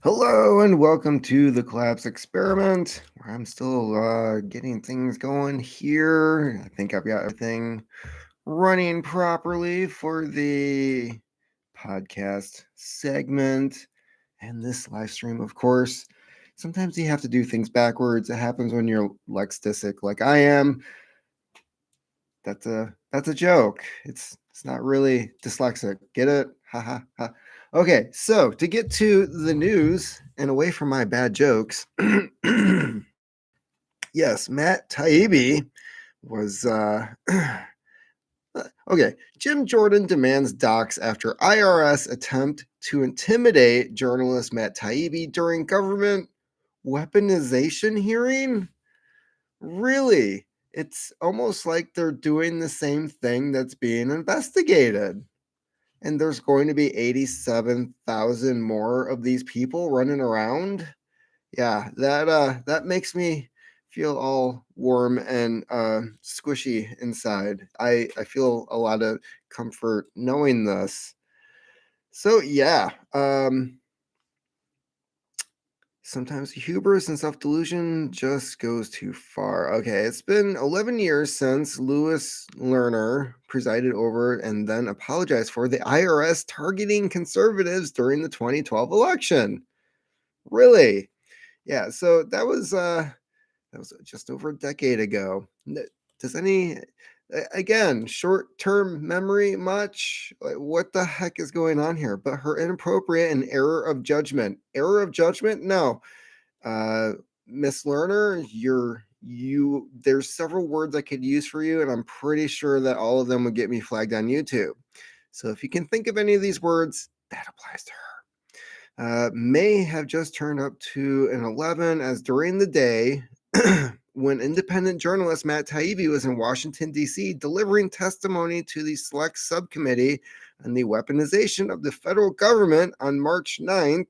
Hello and welcome to the Collapse Experiment, where I'm still getting things going here. I think I've got everything running properly for the podcast segment and this live stream, of course. Sometimes you have to do things backwards. It happens when you're lexdisic like I am. That's a joke. It's not really dyslexic. Get it? Ha ha ha. Okay, so to get to the news and away from my bad jokes, yes, Matt Taibbi was okay. Jim Jordan demands docs after IRS attempt to intimidate journalist Matt Taibbi during government weaponization hearing. Really? It's almost like they're doing the same thing that's being investigated. And there's going to be 87,000 more of these people running around. Yeah, that makes me feel all warm and squishy inside. I feel a lot of comfort knowing this. So yeah, sometimes hubris and self-delusion just goes too far. Okay, it's been 11 years since Louis Lerner presided over and then apologized for the IRS targeting conservatives during the 2012 election. Really? Yeah, so that was just over a decade ago. Does any again, short-term memory much? Like, what the heck is going on here? But her inappropriate and error of judgment. Error of judgment? No. Uh, Miss Lerner, you there's several words I could use for you, and I'm pretty sure that all of them would get me flagged on YouTube. So if you can think of any of these words, that applies to her. May have just turned up to an 11 as during the day when independent journalist Matt Taibbi was in Washington, D.C., delivering testimony to the Select Subcommittee on the Weaponization of the Federal Government on March 9th,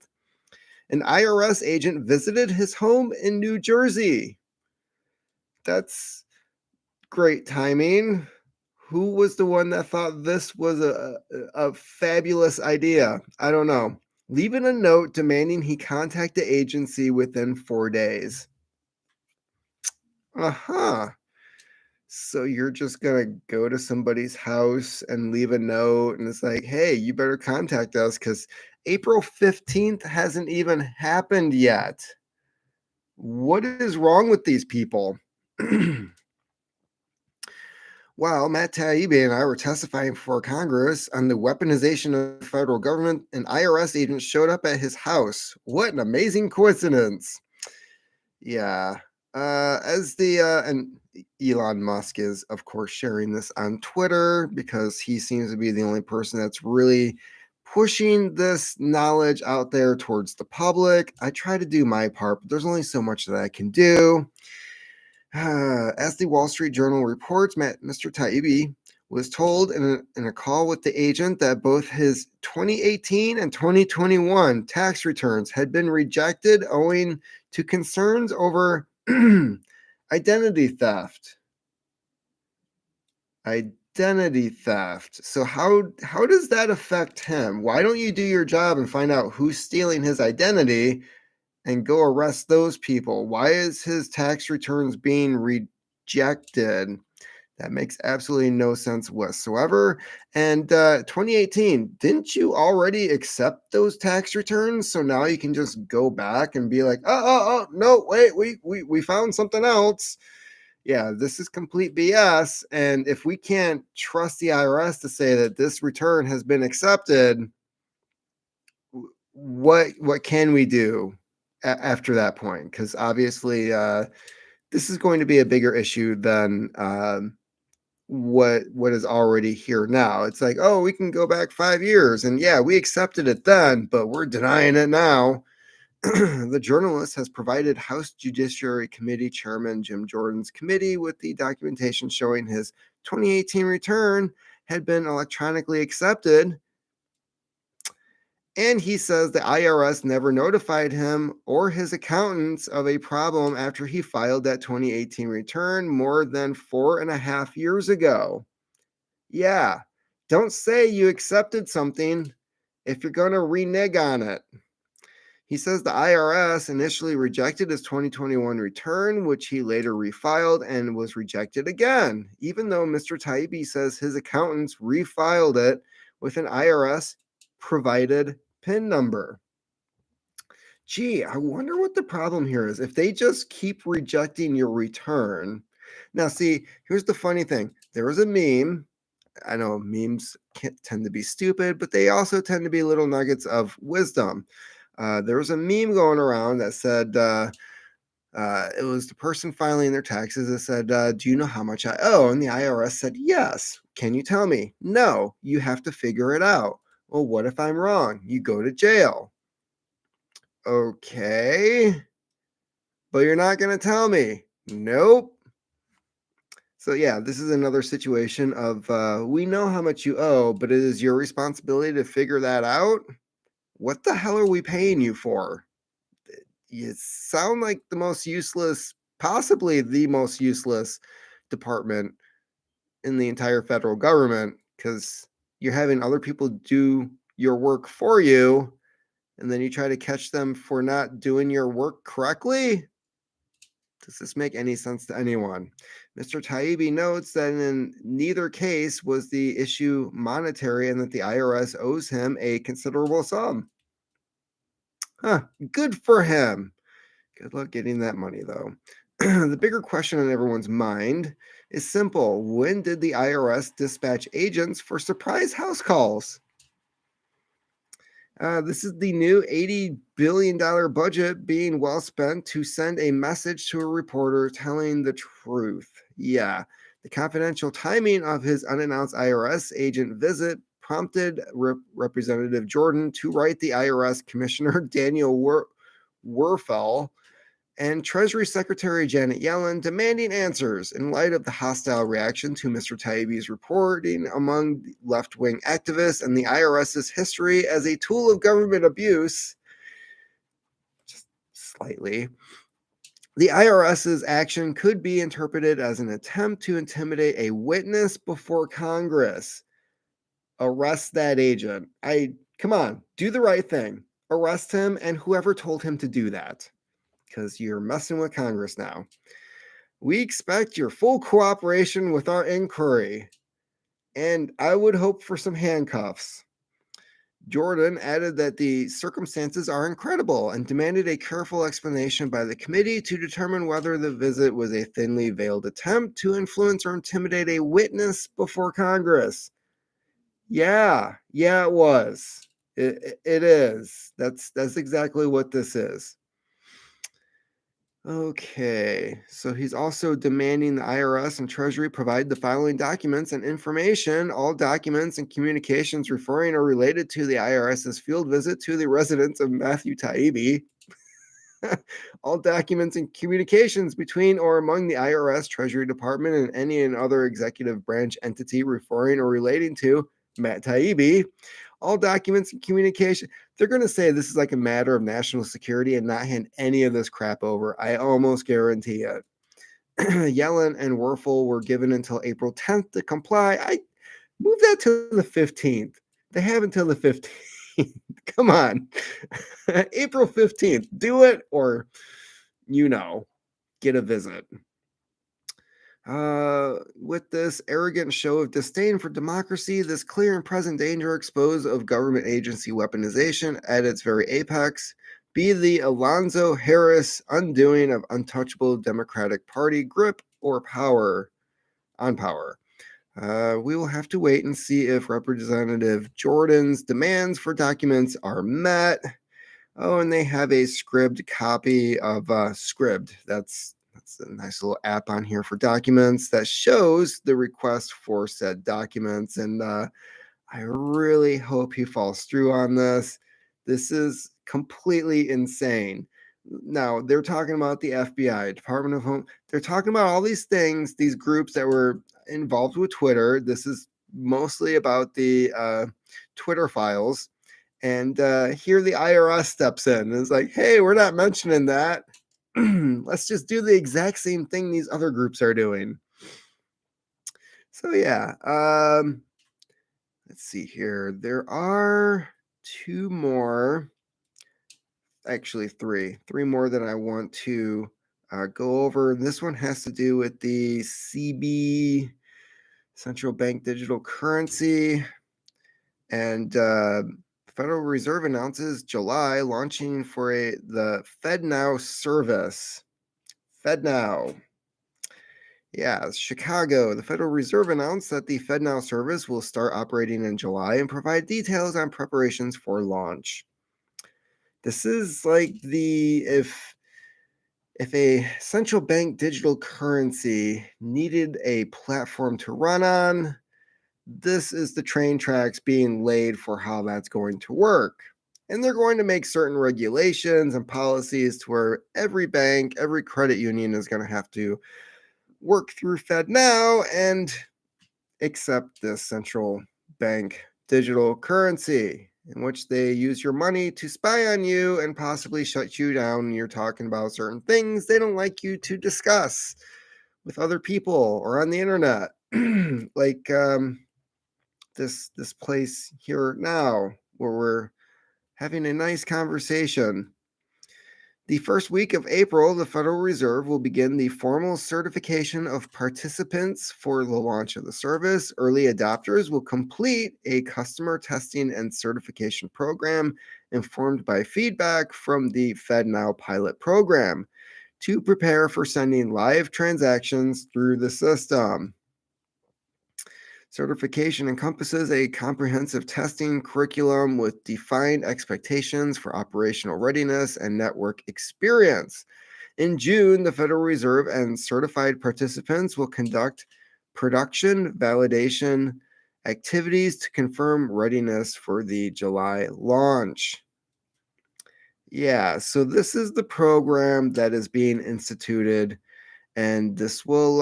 an IRS agent visited his home in New Jersey. That's great timing. Who was the one that thought this was a fabulous idea? I don't know. Leaving a note demanding he contact the agency within 4 days. Uh-huh. So you're just gonna go to somebody's house and leave a note, and it's like, hey, you better contact us because April 15th hasn't even happened yet. What is wrong with these people? While Matt Taibbi and I were testifying before Congress on the weaponization of the federal government, an IRS agent showed up at his house. What an amazing coincidence. Yeah. And Elon Musk is, of course, sharing this on Twitter because he seems to be the only person that's really pushing this knowledge out there towards the public. I try to do my part, but there's only so much that I can do. As the Wall Street Journal reports, Mr. Taibbi was told in a call with the agent that both his 2018 and 2021 tax returns had been rejected owing to concerns over identity theft. Identity theft. So how does that affect him? Why don't you do your job and find out who's stealing his identity and go arrest those people? Why is his tax returns being rejected? That makes absolutely no sense whatsoever. And 2018, didn't you already accept those tax returns? So now you can just go back and be like, oh, no, wait, we found something else. Yeah, this is complete BS. And if we can't trust the IRS to say that this return has been accepted, what can we do after that point? Because obviously, this is going to be a bigger issue than what is already here now. It's like, oh, we can go back 5 years, and yeah, we accepted it then, but we're denying it now. The journalist has provided House Judiciary Committee Chairman Jim Jordan's committee with the documentation showing his 2018 return had been electronically accepted. And he says the IRS never notified him or his accountants of a problem after he filed that 2018 return more than 4.5 years ago. Yeah, don't say you accepted something if you're going to renege on it. He says the IRS initially rejected his 2021 return, which he later refiled and was rejected again, even though Mr. Taibbi says his accountants refiled it with an IRS provided PIN number. Gee, I wonder what the problem here is. If they just keep rejecting your return. Now, see, here's the funny thing. There was a meme. I know memes tend to be stupid, but they also tend to be little nuggets of wisdom. There was a meme going around that said, it was the person filing their taxes that said, do you know how much I owe? And the IRS said, yes. Can you tell me? No, you have to figure it out. Well, what if I'm wrong? You go to jail. Okay, but you're not going to tell me. Nope. So yeah, this is another situation of we know how much you owe, but it is your responsibility to figure that out. What the hell are we paying you for? You sound like the most useless, possibly the most useless department in the entire federal government because you're having other people do your work for you and then you try to catch them for not doing your work correctly. Does this make any sense to anyone? Mr. Taibbi notes that in neither case was the issue monetary and that the IRS owes him a considerable sum. Huh, good for him. Good luck getting that money, though. The bigger question on everyone's mind is simple. When did the IRS dispatch agents for surprise house calls? This is the new $80 billion budget being well spent to send a message to a reporter telling the truth. Yeah, the confidential timing of his unannounced IRS agent visit prompted Representative Jordan to write the IRS Commissioner Daniel Werfel and Treasury Secretary Janet Yellen demanding answers in light of the hostile reaction to Mr. Taibbi's reporting among left-wing activists and the IRS's history as a tool of government abuse. Just slightly. The IRS's action could be interpreted as an attempt to intimidate a witness before Congress. Arrest that agent. Come on, do the right thing. Arrest him and whoever told him to do that. Because you're messing with Congress now. We expect your full cooperation with our inquiry, and I would hope for some handcuffs. Jordan added that the circumstances are incredible and demanded a careful explanation by the committee to determine whether the visit was a thinly veiled attempt to influence or intimidate a witness before Congress. Yeah, it was. It is. That's exactly what this is. Okay, so he's also demanding the IRS and Treasury provide the following documents and information. All documents and communications referring or related to the IRS's field visit to the residence of Matthew Taibbi. All documents and communications between or among the IRS, Treasury Department, and any and other executive branch entity referring or relating to Matt Taibbi. All documents and communication. They're going to say this is like a matter of national security and not hand any of this crap over. I almost guarantee it. Yellen and Werfel were given until April 10th to comply. I move that to the 15th. They have until the 15th. Come on. April 15th. Do it or, get a visit. With this arrogant show of disdain for democracy, this clear and present danger exposed of government agency weaponization at its very apex, be the Alonzo Harris undoing of untouchable Democratic Party grip or power on power. We will have to wait and see if Representative Jordan's demands for documents are met. Oh, and they have a scribd copy of Scribd. That's a nice little app on here for documents that shows the request for said documents. And I really hope he falls through on this. This is completely insane. Now, they're talking about the FBI, Department of Home. They're talking about all these things, these groups that were involved with Twitter. This is mostly about the Twitter files. And here the IRS steps in and is like, hey, we're not mentioning that. Let's just do the exact same thing these other groups are doing. So yeah, let's see here. There are two more actually three more that I want to go over. This one has to do with the CB, central bank digital currency, and Federal Reserve announces July launching for the FedNow service. FedNow. Yeah, Chicago. The Federal Reserve announced that the FedNow service will start operating in July and provide details on preparations for launch. This is like the if a central bank digital currency needed a platform to run on, this is the train tracks being laid for how that's going to work. And they're going to make certain regulations and policies to where every bank, every credit union is going to have to work through FedNow and accept this central bank digital currency in which they use your money to spy on you and possibly shut you down when you're talking about certain things they don't like you to discuss with other people or on the internet. like this place here now where we're having a nice conversation. The first week of April, the Federal Reserve will begin the formal certification of participants for the launch of the service. Early adopters will complete a customer testing and certification program informed by feedback from the FedNow pilot program to prepare for sending live transactions through the system. Certification encompasses a comprehensive testing curriculum with defined expectations for operational readiness and network experience. In June, the Federal Reserve and certified participants will conduct production validation activities to confirm readiness for the July launch. Yeah, so this is the program that is being instituted, and this will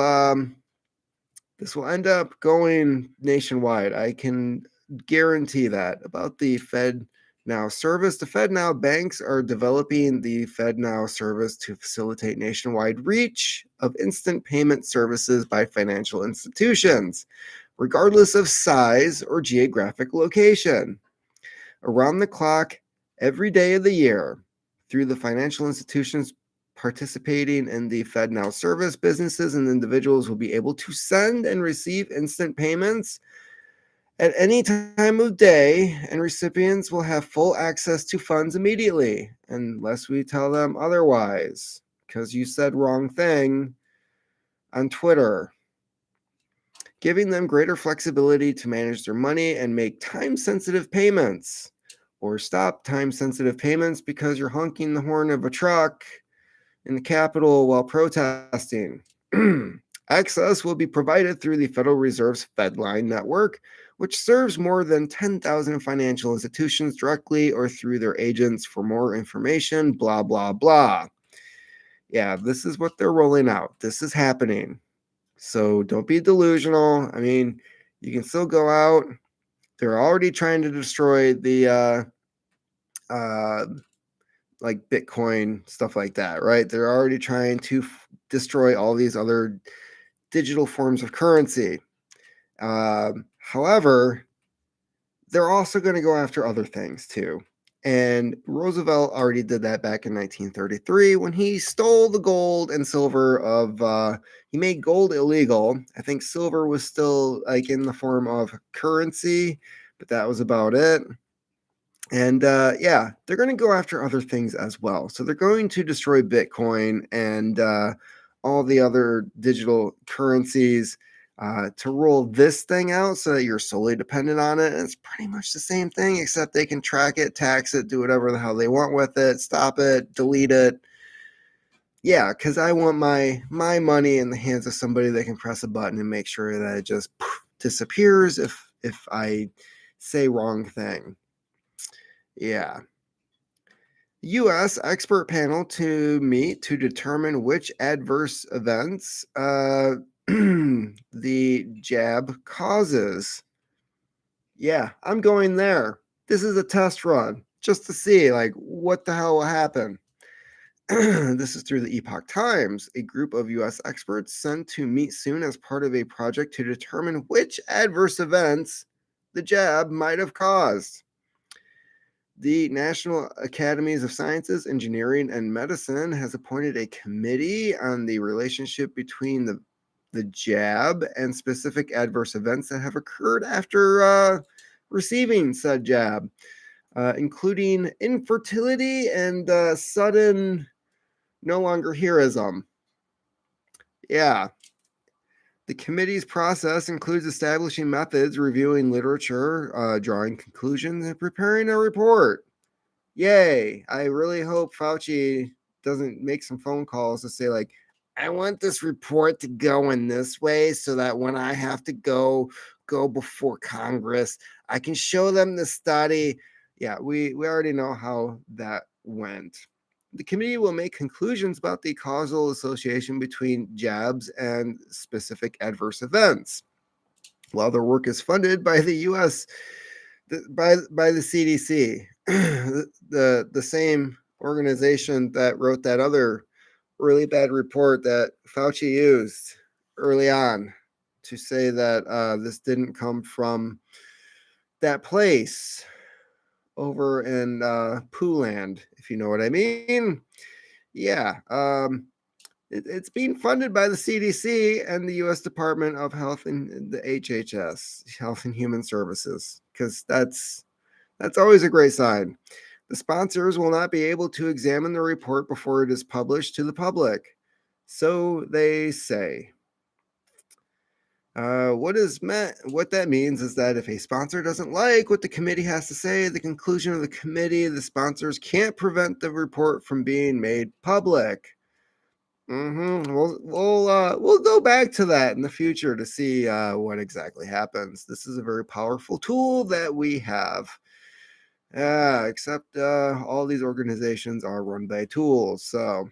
end up going nationwide. I can guarantee that. About the FedNow service, the FedNow banks are developing the FedNow service to facilitate nationwide reach of instant payment services by financial institutions, regardless of size or geographic location. Around the clock, every day of the year, through the financial institutions participating in the FedNow service, businesses and individuals will be able to send and receive instant payments at any time of day, and recipients will have full access to funds immediately, unless we tell them otherwise, because you said wrong thing on Twitter. Giving them greater flexibility to manage their money and make time-sensitive payments, or stop time-sensitive payments because you're honking the horn of a truck in the Capitol while protesting. Access will be provided through the Federal Reserve's FedLine network, which serves more than 10,000 financial institutions directly or through their agents. For more information, blah, blah, blah. Yeah, this is what they're rolling out. This is happening. So don't be delusional. I mean, you can still go out. They're already trying to destroy the like Bitcoin, stuff like that, right? They're already trying to destroy all these other digital forms of currency. However, they're also going to go after other things too. And Roosevelt already did that back in 1933 when he stole the gold and silver of, he made gold illegal. I think silver was still like in the form of currency, but that was about it. And yeah, they're going to go after other things as well. So they're going to destroy Bitcoin and all the other digital currencies to roll this thing out so that you're solely dependent on it. And it's pretty much the same thing, except they can track it, tax it, do whatever the hell they want with it, stop it, delete it. Yeah, because I want my money in the hands of somebody that can press a button and make sure that it just disappears if I say wrong thing. Yeah. U.S. expert panel to meet to determine which adverse events the jab causes. Yeah, I'm going there. This is a test run just to see, like, what the hell will happen. This is through the Epoch Times. A group of U.S. experts sent to meet soon as part of a project to determine which adverse events the jab might have caused. The National Academies of Sciences, Engineering, and Medicine has appointed a committee on the relationship between the jab and specific adverse events that have occurred after receiving said jab, including infertility and sudden no longer heroism. Yeah. The committee's process includes establishing methods, reviewing literature, drawing conclusions, and preparing a report. Yay. I really hope Fauci doesn't make some phone calls to say, like, I want this report to go in this way so that when I have to go before Congress, I can show them the study. Yeah, we already know how that went. The committee will make conclusions about the causal association between jabs and specific adverse events. While their work is funded by the U.S. by the CDC, the same organization that wrote that other really bad report that Fauci used early on to say that this didn't come from that place over in Pooland, if you know what I mean. Yeah, it's being funded by the CDC and the U.S. Department of Health and the HHS, Health and Human Services, because that's always a great sign. The sponsors will not be able to examine the report before it is published to the public. So they say. What that means is that if a sponsor doesn't like what the committee has to say at the conclusion of the committee, the sponsors can't prevent the report from being made public. We'll go back to that in the future to see what exactly happens. This is a very powerful tool that we have. Except all these organizations are run by tools. So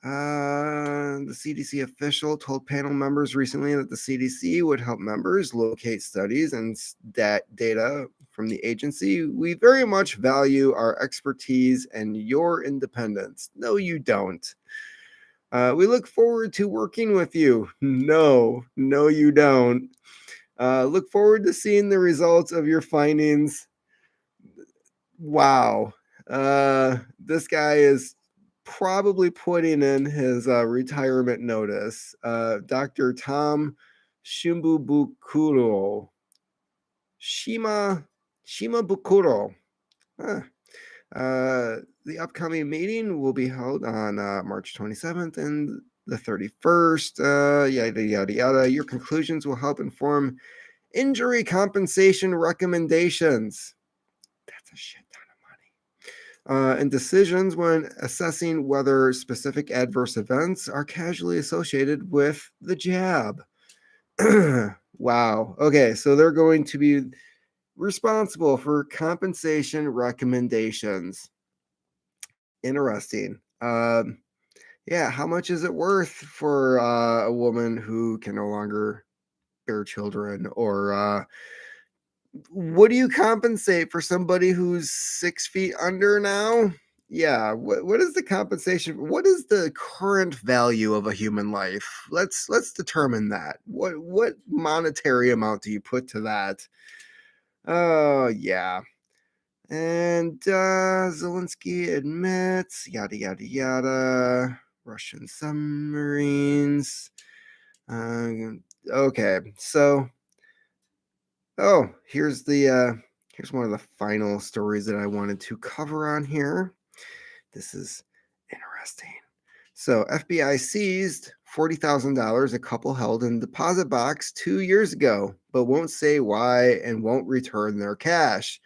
the CDC official told panel members recently that the CDC would help members locate studies and data from the agency. We very much value our expertise and your independence. No, you don't. We look forward to working with you. No, you don't. Look forward to seeing the results of your findings. Wow. This guy is probably putting in his retirement notice. Dr. Tom Shimbubukuro. Shimabukuro. Huh. The upcoming meeting will be held on March 27th and the 31st. Yada, yada, yada. Your conclusions will help inform injury compensation recommendations. That's a shit ton of money. And decisions when assessing whether specific adverse events are causally associated with the jab. Wow. Okay, so they're going to be responsible for compensation recommendations. Interesting. Yeah, how much is it worth for a woman who can no longer bear children? Or what do you compensate for somebody who's 6 feet under now? Yeah, what is the compensation? What is the current value of a human life? Let's determine that. What monetary amount do you put to that? Oh yeah. And Zelensky admits, yada, yada, yada, Russian submarines. Okay, so, here's one of the final stories that I wanted to cover on here. This is interesting. So, FBI seized $40,000 a couple held in a deposit box 2 years ago, but won't say why and won't return their cash.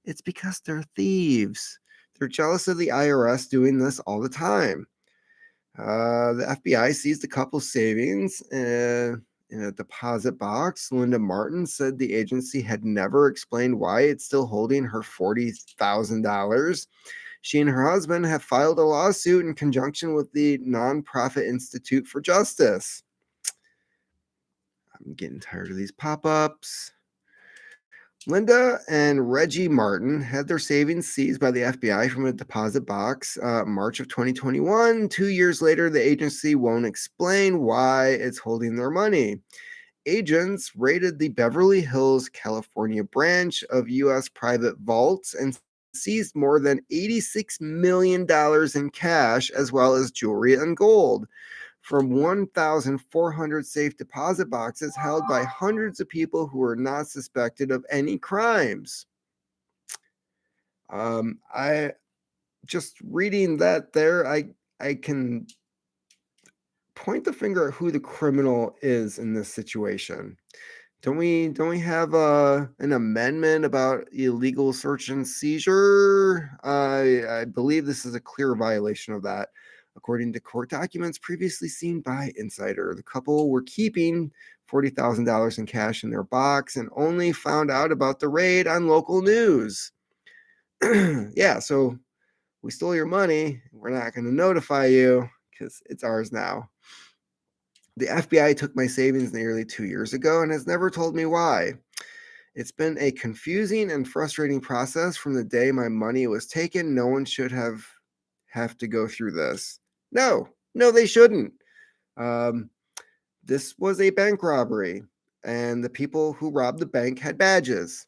It's because they're thieves. They're jealous of the IRS doing this all the time. The FBI seized a couple's savings in a deposit box. Linda Martin said the agency had never explained why it's still holding her $40,000. She and her husband have filed a lawsuit in conjunction with the nonprofit Institute for Justice. I'm getting tired of these pop-ups. Linda and Reggie Martin had their savings seized by the FBI from a deposit box March of 2021. 2 years later, the agency won't explain why it's holding their money. Agents raided the Beverly Hills, California branch of U.S. Private Vaults and seized more than $86 million in cash, as well as jewelry and gold, from 1,400 safe deposit boxes held by hundreds of people who were not suspected of any crimes. I just reading that there, I can point the finger at who the criminal is in this situation. Don't we have an amendment about illegal search and seizure? I believe this is a clear violation of that. According to court documents previously seen by Insider, the couple were keeping $40,000 in cash in their box and only found out about the raid on local news. Yeah, so we stole your money. We're not going to notify you because it's ours now. The FBI took my savings nearly 2 years ago and has never told me why. It's been a confusing and frustrating process from the day my money was taken. No one should have to go through this. No, they shouldn't. Um, this was a bank robbery, and the people who robbed the bank had badges.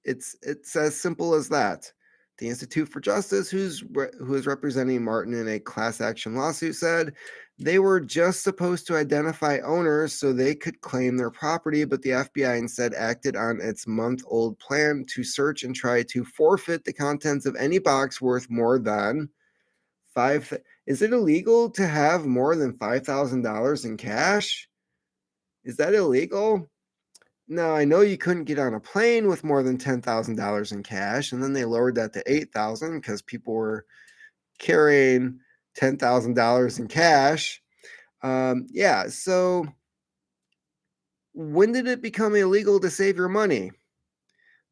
It's as simple as that. The Institute for Justice, who is representing Martin in a class action lawsuit, said they were just supposed to identify owners so they could claim their property, but the FBI instead acted on its month-old plan to search and try to forfeit the contents of any box worth more than five. Is it illegal to have more than $5,000 in cash? Is that illegal? No, I know you couldn't get on a plane with more than $10,000 in cash, and then they lowered that to 8,000 because people were carrying $10,000 in cash. Yeah, so when did it become illegal to save your money?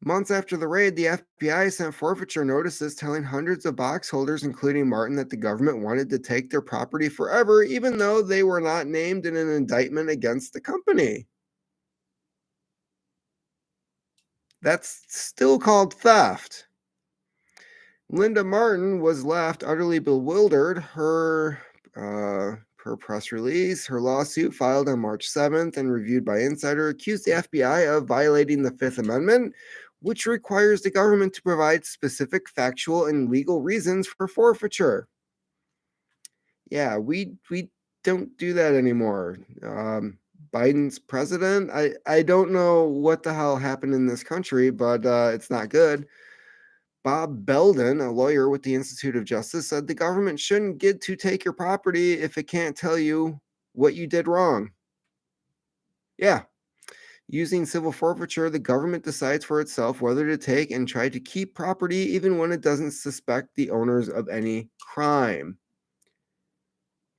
Months after the raid, the FBI sent forfeiture notices telling hundreds of box holders, including Martin, that the government wanted to take their property forever, even though they were not named in an indictment against the company. That's still called theft. Linda Martin was left utterly bewildered. Per press release, her lawsuit filed on March 7th and reviewed by Insider accused the FBI of violating the Fifth Amendment, which requires the government to provide specific factual and legal reasons for forfeiture. Yeah, we don't do that anymore. Biden's president. I don't know what the hell happened in this country, but it's not good. Bob Belden, a lawyer with the Institute of Justice, said the government shouldn't get to take your property if it can't tell you what you did wrong. Yeah. Using civil forfeiture, the government decides for itself whether to take and try to keep property even when it doesn't suspect the owners of any crime.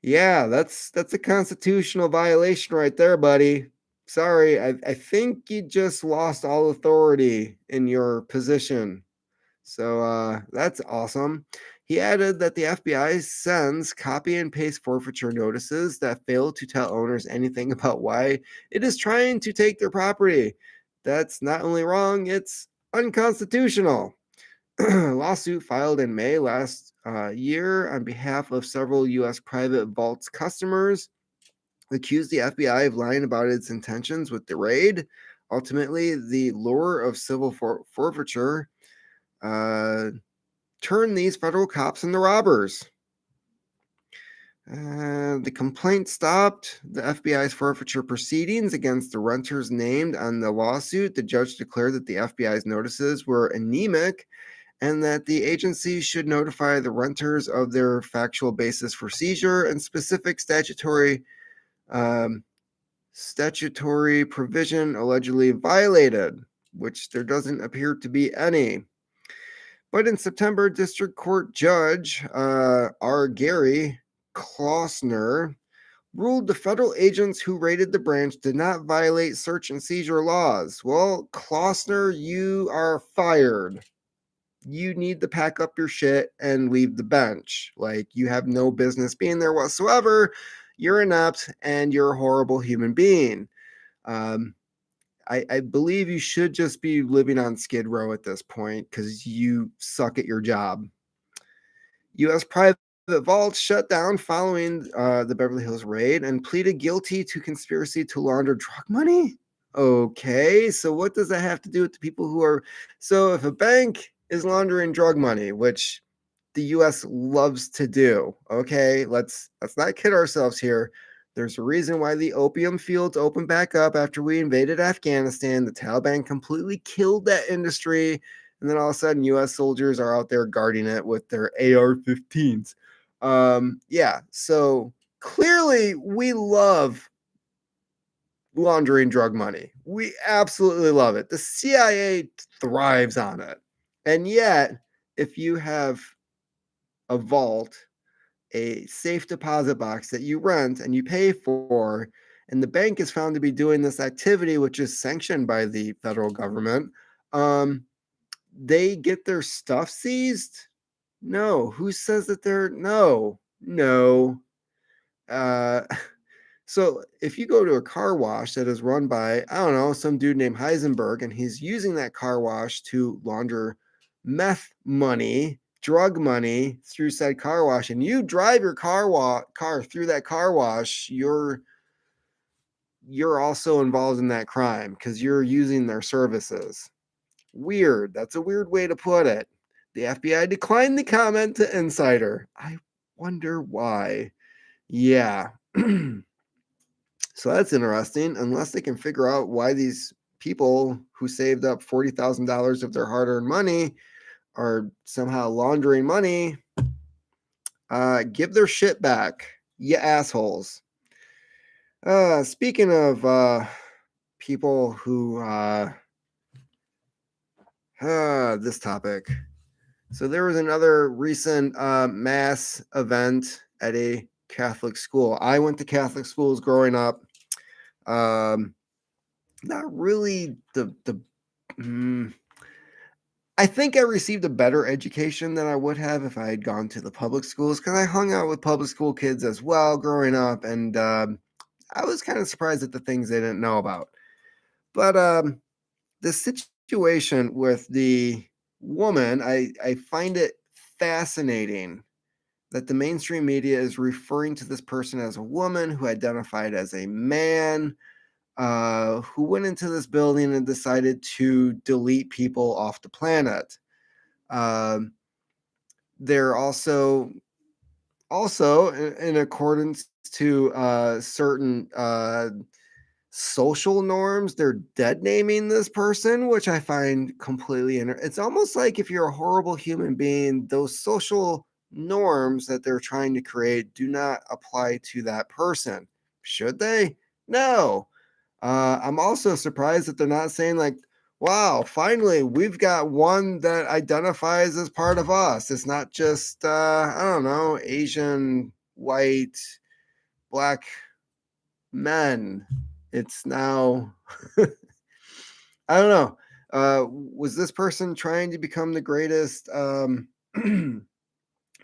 Yeah, that's a constitutional violation right there, buddy. Sorry, I think you just lost all authority in your position. So that's awesome. He added that the FBI sends copy and paste forfeiture notices that fail to tell owners anything about why it is trying to take their property. That's not only wrong, it's unconstitutional. Lawsuit filed in May last year on behalf of several U.S. private vaults customers accused the FBI of lying about its intentions with the raid. Ultimately, the lure of civil forfeiture turn these federal cops into robbers. The complaint stopped the FBI's forfeiture proceedings against the renters named on the lawsuit. The judge declared that the FBI's notices were anemic and that the agency should notify the renters of their factual basis for seizure and specific statutory provision allegedly violated, which there doesn't appear to be any. But in September, District Court Judge R. Gary Klossner ruled the federal agents who raided the branch did not violate search and seizure laws. Well, Klossner, you are fired. You need to pack up your shit and leave the bench. Like, you have no business being there whatsoever. You're inept and you're a horrible human being. I believe you should just be living on Skid Row at this point because you suck at your job. U.S. private vaults shut down following the Beverly Hills raid and pleaded guilty to conspiracy to launder drug money. Okay, so what does that have to do with the people who are... So if a bank is laundering drug money, which the US loves to do. Okay, let's not kid ourselves here. There's a reason why the opium fields opened back up after we invaded Afghanistan. The Taliban completely killed that industry, and then all of a sudden US soldiers are out there guarding it with their AR-15s. Yeah, so clearly we love laundering drug money. We absolutely love it. The CIA thrives on it. And yet, if you have a vault, a safe deposit box that you rent and you pay for, and the bank is found to be doing this activity, which is sanctioned by the federal government, um, they get their stuff seized? No. Who says that they're no, no. Uh, So if you go to a car wash that is run by, I don't know, some dude named Heisenberg, and he's using that car wash to launder meth money, drug money through said car wash, and you drive your car through that car wash, you're also involved in that crime because you're using their services. Weird. That's a weird way to put it. The FBI declined the comment to Insider. I wonder why. Yeah. So that's interesting. Unless they can figure out why these people who saved up $40,000 of their hard earned money are somehow laundering money, give their shit back, you assholes. Speaking of people who, this topic. So there was another recent mass event at a Catholic school. I went to Catholic schools growing up. Not really the I think I received a better education than I would have if I had gone to the public schools because I hung out with public school kids as well growing up, and I was kind of surprised at the things they didn't know about. But the situation with the woman, I find it fascinating that the mainstream media is referring to this person as a woman who identified as a man who went into this building and decided to delete people off the planet. Um, they're also in accordance to certain social norms. They're dead naming this person, which I find completely it's almost like if you're a horrible human being, those social norms that they're trying to create do not apply to that person. Should they? No. I'm also surprised that they're not saying like, "Wow, finally we've got one that identifies as part of us." It's not just I don't know, Asian, white, black men. It's now I don't know. Was this person trying to become the greatest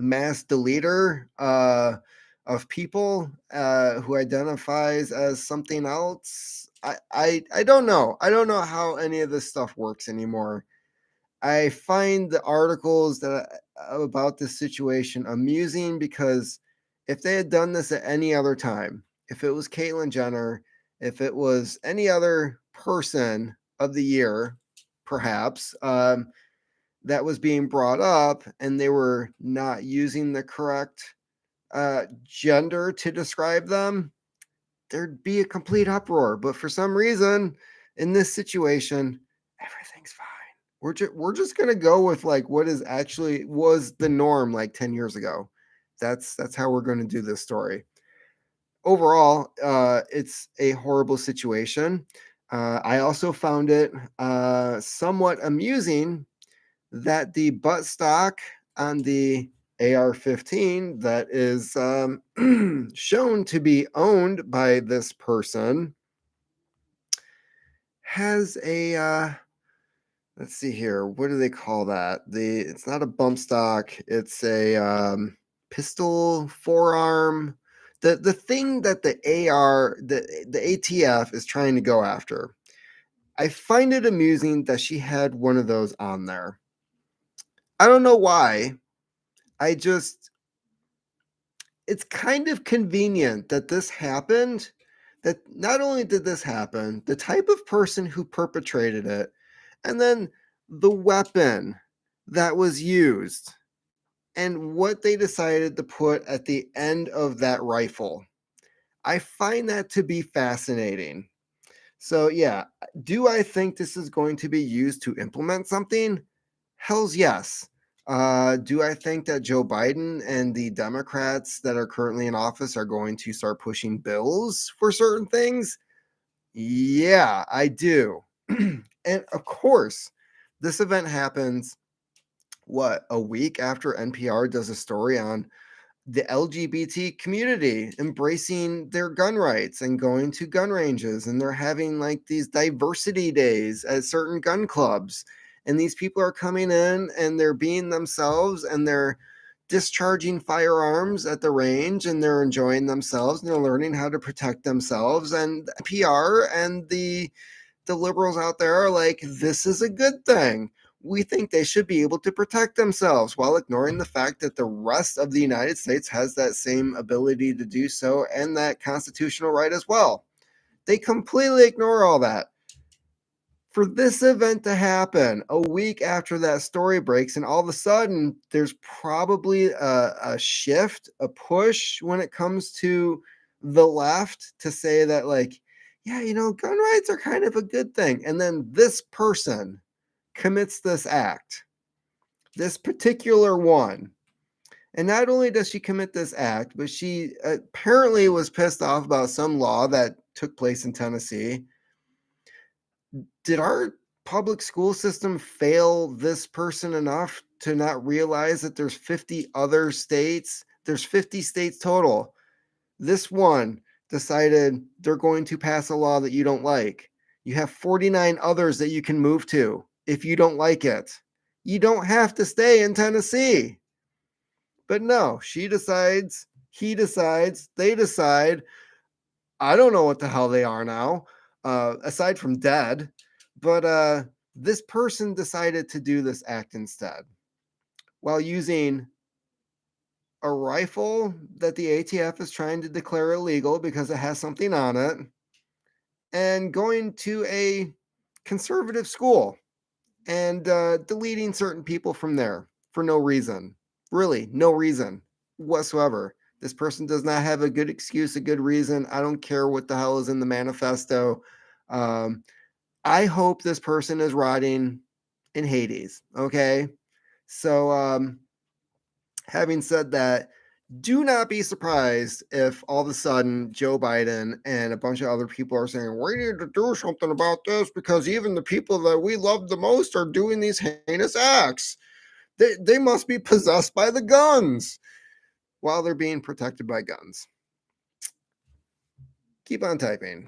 mass deleter of people who identifies as something else? I don't know. I don't know how any of this stuff works anymore. I find the articles that about this situation amusing because if they had done this at any other time, if it was Caitlyn Jenner, if it was any other person of the year, perhaps, that was being brought up and they were not using the correct gender to describe them, there'd be a complete uproar. But for some reason, in this situation, everything's fine. We're just gonna go with like what is actually was the norm like 10 years ago. That's how we're going to do this story. Overall, it's a horrible situation. I also found it somewhat amusing that the butt stock on the AR-15 that is shown to be owned by this person has a let's see here, what do they call that? It's not a bump stock, it's a pistol forearm. The thing that the ATF is trying to go after. I find it amusing that she had one of those on there. I don't know why. I just it's kind of convenient that this happened. That not only did this happen, the type of person who perpetrated it, and then the weapon that was used and what they decided to put at the end of that rifle. I find that to be fascinating. So, yeah, do I think this is going to be used to implement something? Hell's yes. Do I think that Joe Biden and the Democrats that are currently in office are going to start pushing bills for certain things? Yeah, I do. And of course, this event happens, what, a week after NPR does a story on the LGBT community embracing their gun rights and going to gun ranges, and they're having like these diversity days at certain gun clubs, and these people are coming in and they're being themselves and they're discharging firearms at the range and they're enjoying themselves and they're learning how to protect themselves, and PR and the liberals out there are like, this is a good thing. We think they should be able to protect themselves, while ignoring the fact that the rest of the United States has that same ability to do so and that constitutional right as well. They completely ignore all that. For this event to happen a week after that story breaks, and all of a sudden there's probably a shift, a push when it comes to the left to say that, like, yeah, gun rights are kind of a good thing. And then this person commits this act, this particular one. And not only does she commit this act, but she apparently was pissed off about some law that took place in Tennessee. Did our public school system fail this person enough to not realize that there's 50 other states? There's 50 states total. This one decided they're going to pass a law that you don't like. You have 49 others that you can move to if you don't like it. You don't have to stay in Tennessee. But no, she decides, he decides, they decide. I don't know what the hell they are now, aside from dead. But this person decided to do this act instead while using a rifle that the ATF is trying to declare illegal because it has something on it, and going to a conservative school and deleting certain people from there for no reason. Really, no reason whatsoever. This person does not have a good excuse, a good reason. I don't care what the hell is in the manifesto. Um, I hope this person is rotting in Hades. Okay. So, having said that, do not be surprised if all of a sudden Joe Biden and a bunch of other people are saying, we need to do something about this because even the people that we love the most are doing these heinous acts. They must be possessed by the guns while they're being protected by guns. Keep on typing.